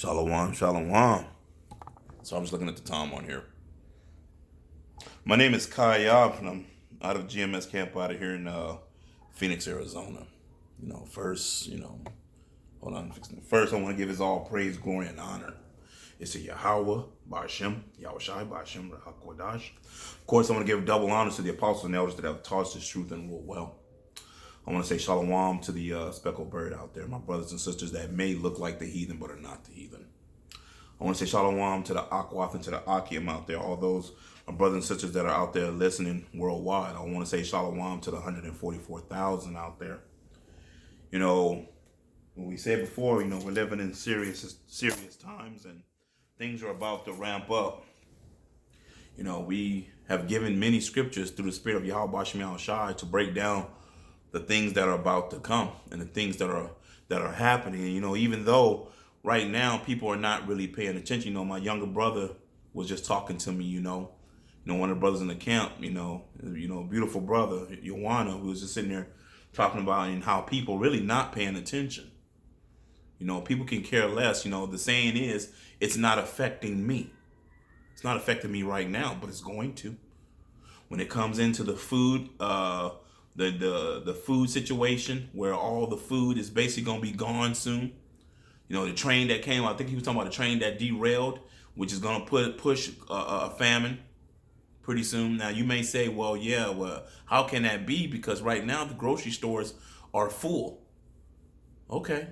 Shalom, shalom. So I'm just looking at the time on here. My name is Kai Yob, and I'm out of GMS camp out of here in Phoenix, Arizona. Hold on. First, I want to give his all praise, glory, and honor. It's to Yahweh, Ba'ashem, Yahweh Shai, Ba'ashem, HaKodash. Of course, I want to give double honors to the apostles and elders that have taught this truth and rule well. I want to say shalom to the speckled bird out there, my brothers and sisters that may look like the heathen but are not the heathen. I want to say shalom to the Akwath and to the Akim out there, all those brothers and sisters that are out there listening worldwide. I want to say shalom to the 144,000 out there. You know, when we said before, we're living in serious times and things are about to ramp up. We have given many scriptures through the spirit of Yahweh Ba'ashem Yahweh Shai to break down the things that are about to come and the things that are happening. Even though right now people are not really paying attention. My younger brother was just talking to me. One of the brothers in the camp. Beautiful brother, Joanna, who was just sitting there talking about and how people really not paying attention. People can care less. The saying is, it's not affecting me. It's not affecting me right now, but it's going to. When it comes into the food, the food situation where all the food is basically going to be gone soon. The train that came, I think he was talking about a train that derailed, which is going to push a famine pretty soon. Now, you may say, well, how can that be? Because right now the grocery stores are full. Okay.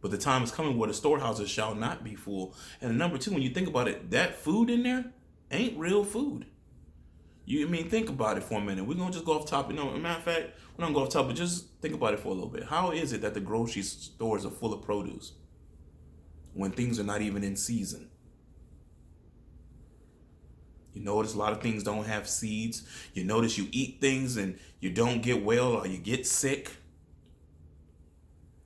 But the time is coming where the storehouses shall not be full. And number two, when you think about it, that food in there ain't real food. Think about it for a minute. We're going to just go off top. Matter of fact, we're not going to go off top, but just think about it for a little bit. How is it that the grocery stores are full of produce when things are not even in season? You notice a lot of things don't have seeds. You notice you eat things and you don't get well or you get sick.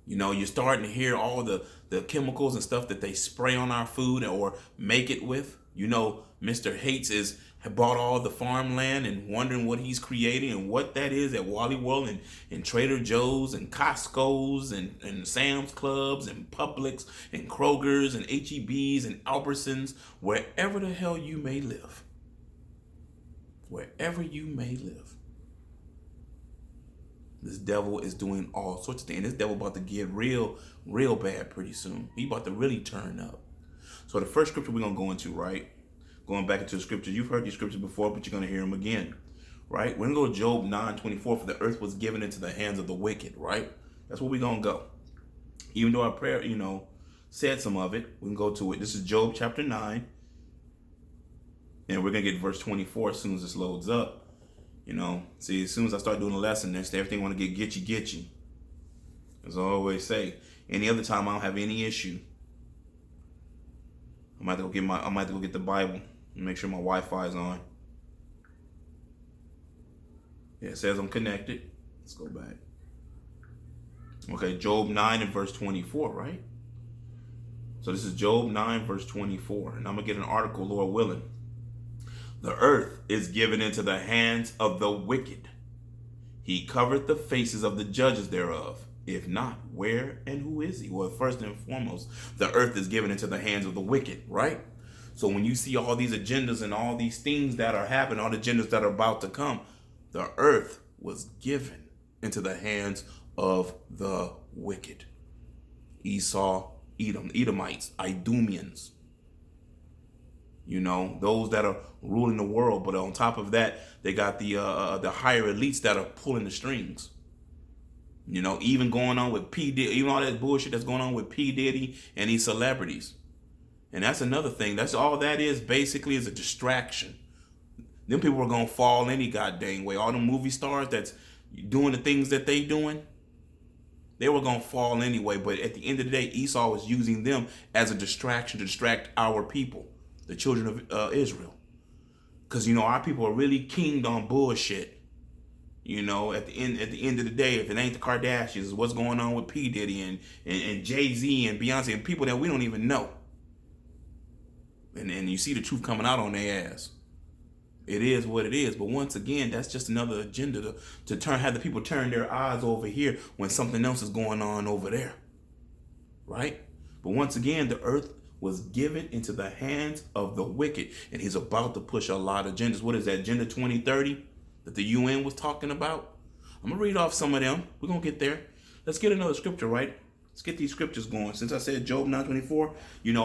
You're starting to hear all the chemicals and stuff that they spray on our food or make it with. Mr. Hates have bought all the farmland and wondering what he's creating and what that is at Wally World and Trader Joe's and Costco's and Sam's Clubs and Publix and Kroger's and HEB's and Albertsons, wherever the hell you may live. Wherever you may live. This devil is doing all sorts of things. This devil about to get real bad pretty soon. He about to really turn up. So the first scripture we're going to go into, right? Going back into the scripture. You've heard these scriptures before, but you're going to hear them again, right? We're going to go to Job 9:24. For the earth was given into the hands of the wicked, right? That's where we're going to go. Even though our prayer, said some of it, we can go to it. This is Job chapter 9. And we're going to get verse 24 as soon as this loads up. See, as soon as I start doing a lesson, everything want to get getchy. As I always say, any other time I don't have any issue. I might have to go get the Bible and make sure my Wi-Fi is on. Yeah, it says I'm connected. Let's go back. Okay, Job 9 and verse 24, right? So this is Job 9 verse 24, and I'm gonna get an article, Lord willing. The earth is given into the hands of the wicked. He covered the faces of the judges thereof. If not, where and who is he? Well, first and foremost, the earth is given into the hands of the wicked, right? So when you see all these agendas and all these things that are happening, all the agendas that are about to come, the earth was given into the hands of the wicked. Esau, Edom, Edomites, Idumeans. Those that are ruling the world. But on top of that, they got the higher elites that are pulling the strings. Even going on with P. Diddy, even all that bullshit that's going on with P. Diddy and these celebrities. And that's another thing. That's all that is basically is a distraction. Them people are going to fall any goddamn way. All the movie stars that's doing the things that they doing, they were going to fall anyway. But at the end of the day, Esau was using them as a distraction to distract our people, the children of Israel. Because, our people are really kinged on bullshit. At the end of the day, if it ain't the Kardashians, what's going on with P. Diddy and Jay-Z and Beyonce and people that we don't even know. And you see the truth coming out on their ass. It is what it is. But once again, that's just another agenda to have the people turn their eyes over here when something else is going on over there. Right? But once again, the earth was given into the hands of the wicked. And he's about to push a lot of agendas. What is that, Agenda 2030 that the UN was talking about? I'm going to read off some of them. We're going to get there. Let's get another scripture, right? Let's get these scriptures going. Since I said Job 9:24,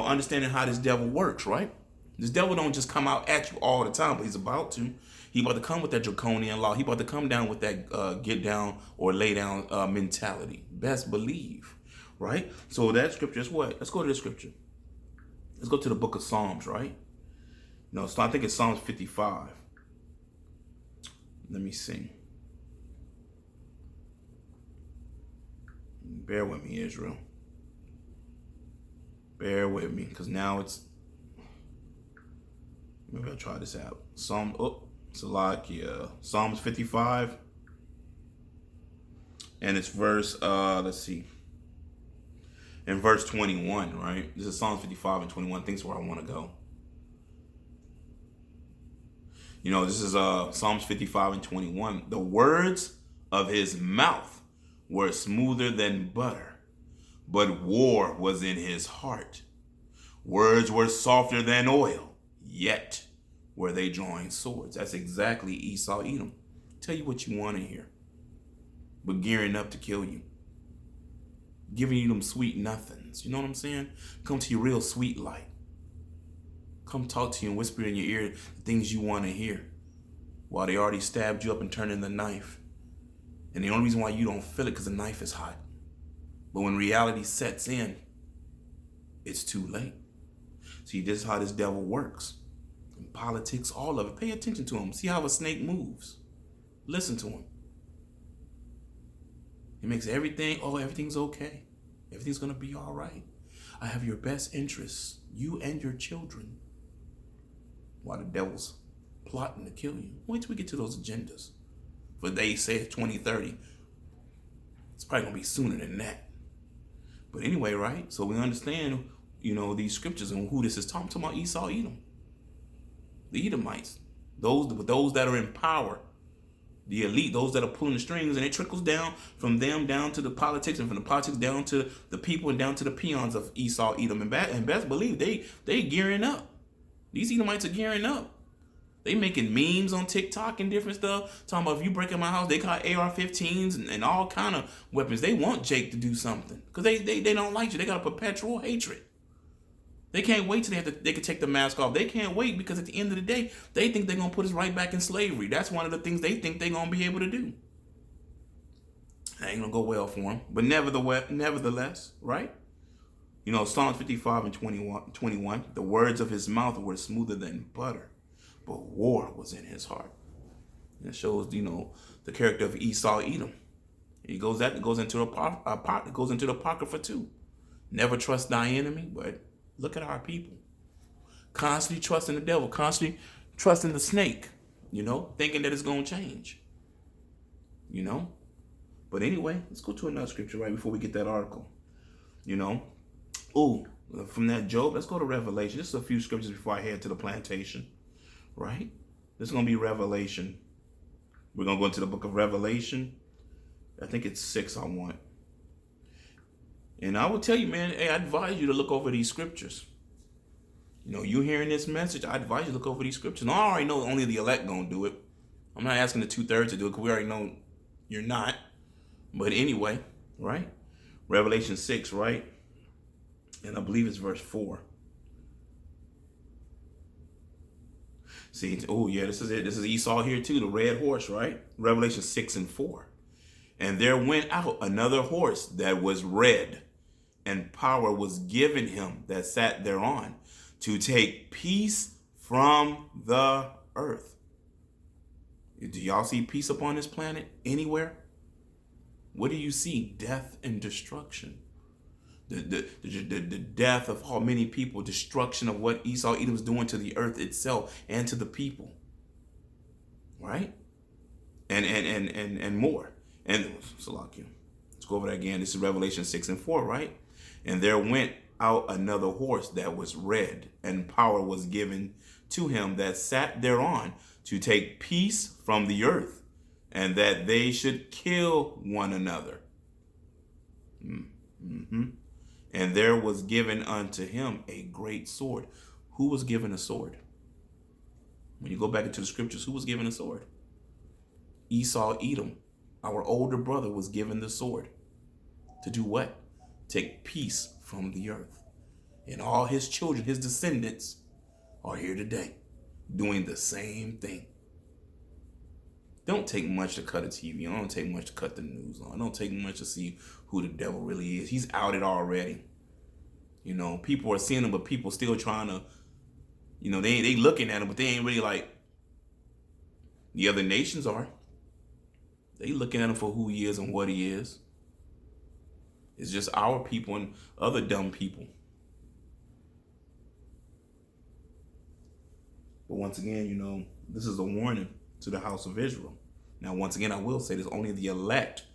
understanding how this devil works, right? This devil don't just come out at you all the time, but he's about to. He about to come with that draconian law. He about to come down with that get down or lay down mentality. Best believe, right? So that scripture is what? Let's go to the scripture. Let's go to the book of Psalms, right? So I think it's Psalms 55. Let me see. Bear with me, Israel. Bear with me, because now it's... Maybe I'll try this out. Psalms 55. And it's verse, let's see. In verse 21, right? This is Psalms 55 and 21. I think that's where I want to go. This is Psalms 55 and 21. The words of his mouth were smoother than butter, but war was in his heart. Words were softer than oil, yet were they drawing swords. That's exactly Esau Edom. Tell you what you want to hear, but gearing up to kill you. Giving you them sweet nothings. You know what I'm saying? Come to your real sweet light. Come talk to you and whisper in your ear the things you want to hear, while they already stabbed you up and turned in the knife. And the only reason why you don't feel it because the knife is hot. But when reality sets in, it's too late. See, this is how this devil works. In politics, all of it. Pay attention to him. See how a snake moves. Listen to him. He makes everything's okay. Everything's going to be all right. I have your best interests, you and your children. While the devil's plotting to kill you. Wait till we get to those agendas. But they say 2030. It's probably going to be sooner than that. But anyway, right? So we understand, these scriptures and who this is talking about. Esau, Edom. The Edomites. Those that are in power. The elite, those that are pulling the strings, and it trickles down from them down to the politics, and from the politics down to the people, and down to the peons of Esau, Edom, and best believe they gearing up. These Edomites are gearing up. They making memes on TikTok and different stuff, talking about if you break in my house, they got AR-15s and all kind of weapons. They want Jake to do something because they don't like you. They got a perpetual hatred. They can't wait till they can take the mask off. They can't wait because at the end of the day, they think they're going to put us right back in slavery. That's one of the things they think they're going to be able to do. That ain't going to go well for them. But nevertheless, right? Psalms 55 and 21, the words of his mouth were smoother than butter, but war was in his heart. And it shows, the character of Esau, Edom. It goes into the Apocrypha too. Never trust thy enemy, but look at our people. Constantly trusting the devil, constantly trusting the snake, thinking that it's going to change. But anyway, let's go to another scripture right before we get that article. From that Job, let's go to Revelation. Just a few scriptures before I head to the plantation, right? This is going to be Revelation. We're going to go into the book of Revelation. I think it's 6 I want. And I will tell you, man, I advise you to look over these scriptures. You hearing this message, I advise you to look over these scriptures. And I already know only the elect going to do it. I'm not asking the 2/3 to do it because we already know you're not. But anyway, right? Revelation 6, right? And I believe it's verse 4. See, this is it. This is Esau here too, the red horse, right? Revelation 6 and 4. And there went out another horse that was red, and power was given him that sat thereon to take peace from the earth. Do y'all see peace upon this planet anywhere? What do you see? Death and destruction. The death of how many people, destruction of what Esau Edom was doing to the earth itself and to the people. Right? And more. And Salakia. Let's go over that again. This is Revelation 6 and 4, right? And there went out another horse that was red, and power was given to him that sat thereon to take peace from the earth, and that they should kill one another. And there was given unto him a great sword. Who was given a sword? When you go back into the scriptures, who was given a sword? Esau, Edom, our older brother, was given the sword. To do what? Take peace from the earth. And all his children, his descendants, are here today doing the same thing. Don't take much to cut a TV on. Don't take much to cut the news on. Don't take much to see who the devil really is. He's outed already. You know, people are seeing him, but people still trying to, you know, they looking at him, but they ain't really like the other nations are. They looking at him for who he is and what he is. It's just our people and other dumb people. But once again, you know, this is a warning to the house of Israel. Now, once again, I will say this, only the elect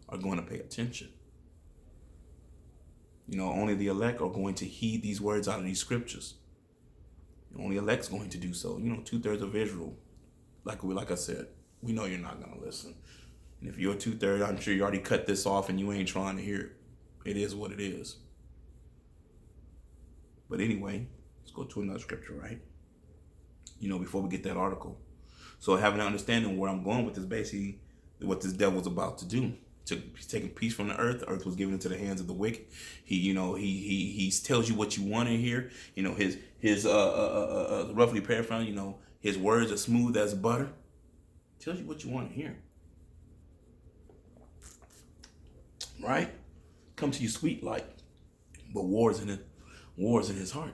are going to pay attention. You know, only the elect are going to heed these words out of these scriptures. Only elect's going to do so. You know, 2/3 of Israel, like I said, we know you're not going to listen. And if you're 2/3, I'm sure you already cut this off and you ain't trying to hear it. It is what it is. But anyway, let's go to another scripture, right? You know, before we get that article. So having an understanding where I'm going with this, basically what this devil's about to do. He's taking peace from the earth. The earth was given into the hands of the wicked. He tells you what you want to hear. You know, his roughly paraphrasing, you know, his words are smooth as butter. Tells you what you want to hear. Right? Come to you sweet like, but wars in his heart.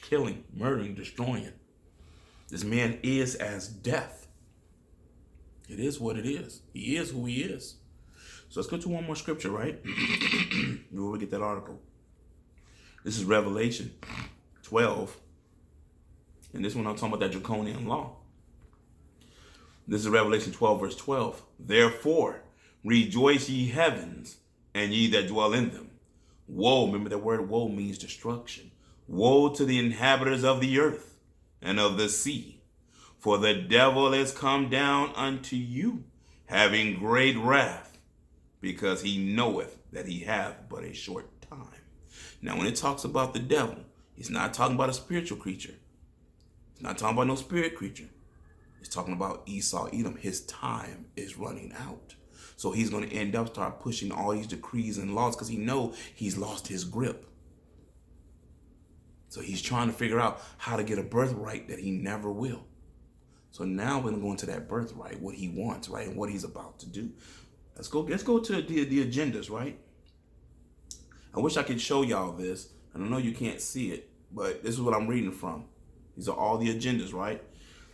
Killing, murdering, destroying. This man is as death. It is what it is. He is who he is. So let's go to one more scripture, right? Before we get that article. This is Revelation 12. And this one I'm talking about that draconian law. This is Revelation 12, verse 12. Therefore, rejoice ye heavens, and ye that dwell in them. Woe, remember that word woe means destruction. Woe to the inhabitants of the earth and of the sea. For the devil is come down unto you, having great wrath, because he knoweth that he hath but a short time. Now, when it talks about the devil, it's not talking about a spiritual creature. It's not talking about no spirit creature. It's talking about Esau, Edom. His time is running out. So he's going to end up start pushing all these decrees and laws because he know he's lost his grip. So he's trying to figure out how to get a birthright that he never will. So now we're going to go into that birthright, what he wants, right, and what he's about to do. Let's go to the agendas, right? I wish I could show y'all this. And I know you can't see it, but this is what I'm reading from. These are all the agendas, right?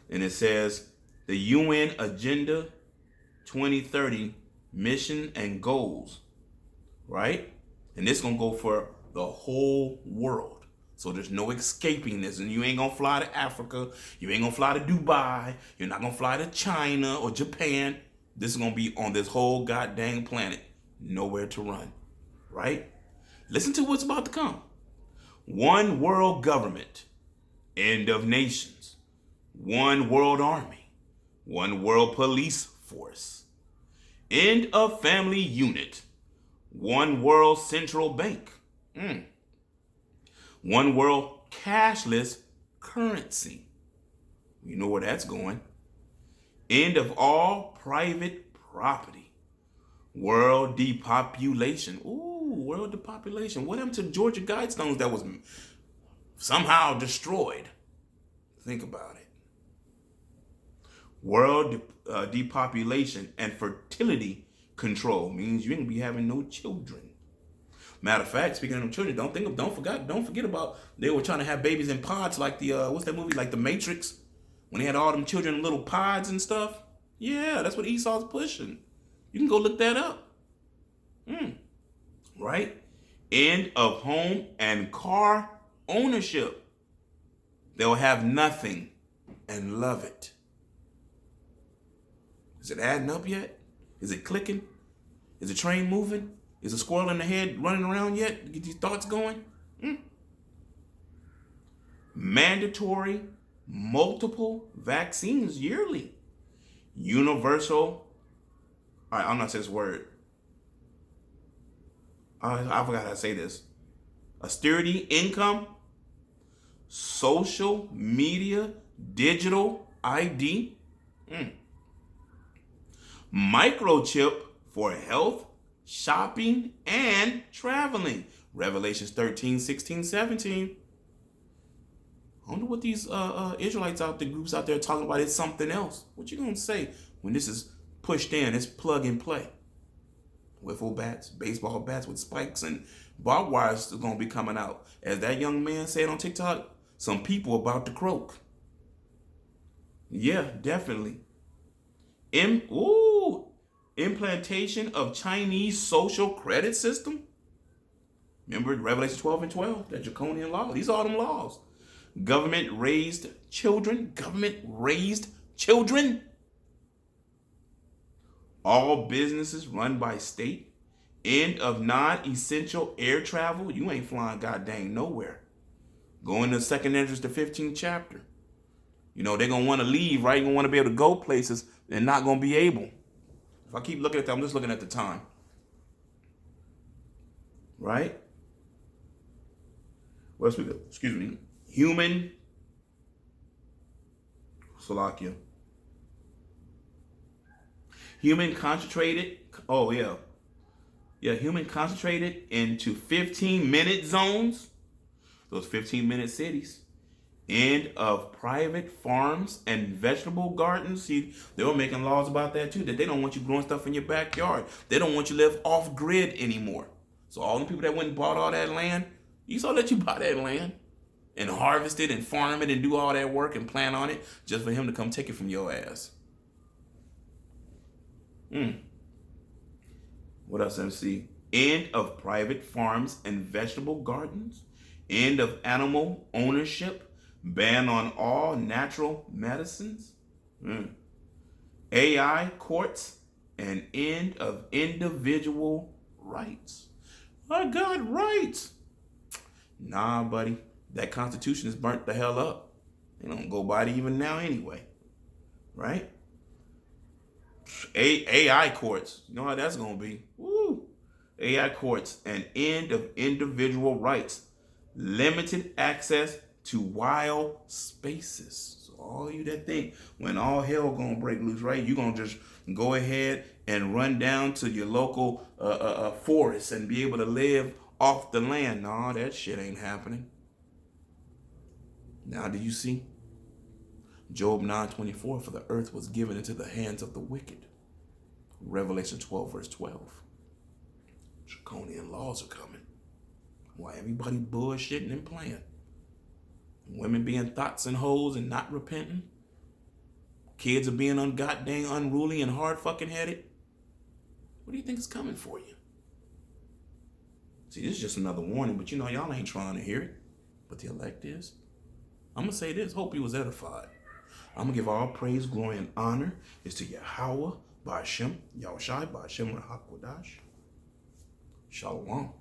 And it says the UN Agenda 2030 mission and goals, right? And this is going to go for the whole world. So there's no escaping this. And you ain't going to fly to Africa. You ain't going to fly to Dubai. You're not going to fly to China or Japan. This is going to be on this whole goddamn planet. Nowhere to run, right? Listen to what's about to come. One world government. End of nations. One world army. One world police force. End of family unit. One world central bank. One world cashless currency. You know where that's going. End of all private property. World depopulation. Ooh, world depopulation. What happened to Georgia Guidestones that was somehow destroyed? Think about it. World depopulation and fertility control means you ain't gonna be having no children. Matter of fact, speaking of them children, don't forget about they were trying to have babies in pods like the what's that movie, like The Matrix, when they had all them children in little pods and stuff. Yeah, that's what Esau's pushing. You can go look that up. Right? End of home and car ownership. They'll have nothing and love it. Is it adding up yet? Is it clicking? Is the train moving? Is a squirrel in the head running around yet? Get these thoughts going? Mandatory multiple vaccines yearly. Universal. All right, I'm not saying this word. I forgot how to say this. austerity income, social media, digital ID, microchip for health, shopping, and traveling. Revelations 13, 16, 17. I wonder what these Israelites out there, groups out there talking about. It's something else. What you gonna say when this is pushed in? It's plug and play. Wiffle bats, baseball bats with spikes and barbed wires is gonna be coming out. As that young man said on TikTok, some people about to croak. Yeah, definitely. Implantation of Chinese social credit system. Remember Revelation 12 and 12, that draconian law. These are them laws. Government raised children. All businesses run by state. End of non-essential air travel. You ain't flying goddamn nowhere. Going to 2nd Esdras, the 15th chapter. You know, they're going to want to leave, right? You're going to want to be able to go places and not going to be able. If I keep looking at that, I'm just looking at the time. Right? What else we got? Excuse me. Human concentrated. Oh, yeah. Yeah, human concentrated into 15-minute zones. Those 15-minute cities. End of private farms and vegetable gardens. See, they were making laws about that too, that they don't want you growing stuff in your backyard. They don't want you to live off grid anymore. So all the people that went and bought all that land, you saw let you buy that land and harvest it and farm it and do all that work and plan on it just for him to come take it from your ass. What else, MC? End of private farms and vegetable gardens. End of animal ownership. Ban on all natural medicines. AI courts. And end of individual rights. I got rights. Nah, buddy. That Constitution is burnt the hell up. They don't go by it even now anyway. Right? AI courts. You know how that's going to be. Woo. AI courts. And end of individual rights. Limited access to wild spaces. So all you that think when all hell gonna break loose, right? You gonna just go ahead and run down to your local forest and be able to live off the land. No, that shit ain't happening. Now, do you see? Job 9:24, for the earth was given into the hands of the wicked. Revelation 12, verse 12. Draconian laws are coming. Why everybody bullshitting and playing? Women being thoughts and hoes and not repenting. Kids are being ungoddamn unruly and hard fucking headed. What do you think is coming for you? See, this is just another warning, but you know y'all ain't trying to hear it. But the elect is. I'm going to say this. Hope you was edified. I'm going to give all praise, glory, and honor is to Yahweh, Ba'ashem, Yahushai, Ba'ashem, Rahakodash. Shalom.